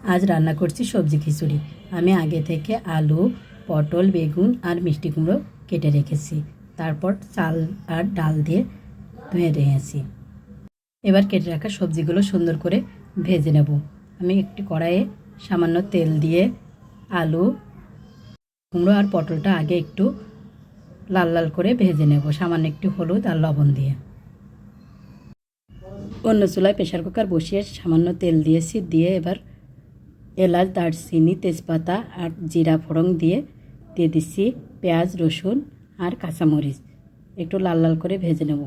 আজ রান্না করছি সবজি খিচুড়ি। আমি আগে থেকে আলু, পটল, বেগুন আর মিষ্টি কুমড়ো কেটে রেখেছি। তারপর চাল আর ডাল দিয়ে ধুয়ে রেখেছি। এবার কেটে রাখা সবজিগুলো সুন্দর করে ভেজে নেব। আমি একটি কড়াইয়ে সামান্য তেল দিয়ে আলু, কুমড়ো আর পটলটা আগে একটু লাল লাল করে ভেজে নেব, সামান্য একটু হলুদ আর লবণ দিয়ে। অন্য চুলায় প্রেশার কুকার বসিয়ে সামান্য তেল দিয়েছি, দিয়ে এবার এলাচ, দারচিনি, তেজপাতা আর জিরা ফোড়ন দিয়ে দিচ্ছি পেঁয়াজ, রসুন আর কাঁচামরিচ। একটু লাল লাল করে ভেজে নেব।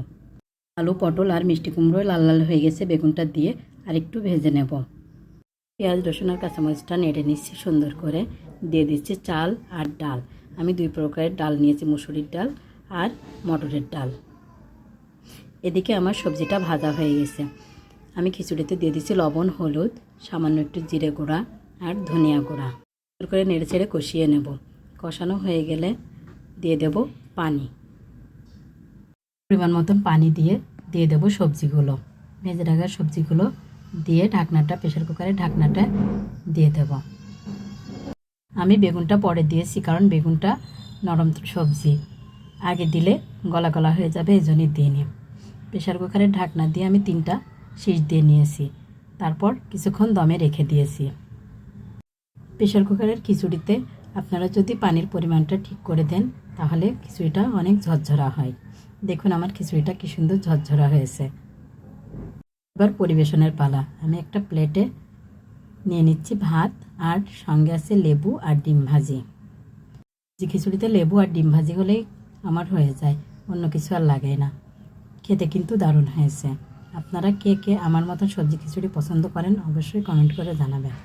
আলু, পটল আর মিষ্টি কুমড়ো লাল লাল হয়ে গেছে, বেগুনটা দিয়ে আর একটু ভেজে নেব। পেঁয়াজ, রসুন আর কাঁচামরিচটা নেড়ে নিচ্ছি সুন্দর করে। দিয়ে দিচ্ছি চাল আর ডাল। আমি 2 প্রকারের ডাল নিয়েছি, মুসুরির ডাল আর মটরের ডাল। এদিকে আমার সবজিটা ভাজা হয়ে গেছে। আমি খিচুড়িতে দিয়ে দিচ্ছি লবণ, হলুদ, সামান্য একটু জিরে গুঁড়া আর ধনিয়া গুঁড়া। সুন্দর করে নেড়ে ছেড়ে কষিয়ে নেব। কষানো হয়ে গেলে দিয়ে দেব পানি। পরিমাণ মতন পানি দিয়ে দেব সবজিগুলো। ভেজে রাখা সবজিগুলো দিয়ে ঢাকনাটা, প্রেশার কুকারের ঢাকনাটা দিয়ে দেব। আমি বেগুনটা পরে দিয়েছি, কারণ বেগুনটা নরম সবজি, আগে দিলে গলা গলা হয়ে যাবে, এই জন্যই দিয়ে নিই। প্রেশার কুকারের ঢাকনা দিয়ে আমি 3টা সিজ দিয়ে নিয়েছি। তারপর কিছুক্ষণ দমে রেখে দিয়েছি। প্রেশার কুকারের খিচুড়িতে আপনারা যদি পানির পরিমাণটা ঠিক করে দেন, তাহলে খিচুড়িটা অনেক ঝরঝরা হয়। দেখুন আমার খিচুড়িটা কি সুন্দর ঝরঝরা হয়েছে। এবার পরিবেশনের পালা। আমি একটা প্লেটে নিয়ে নিচ্ছি ভাত, আর সঙ্গে আছে লেবু আর ডিম ভাজি। খিচুড়িতে লেবু আর ডিম ভাজি হলেই আমার হয়ে যায়, অন্য কিছু আর লাগে না। খেতে কিন্তু দারুণ হয়েছে। আপনারা কে কে আমার মতন সবজি খিচুড়ি পছন্দ করেন অবশ্যই কমেন্ট করে জানাবেন।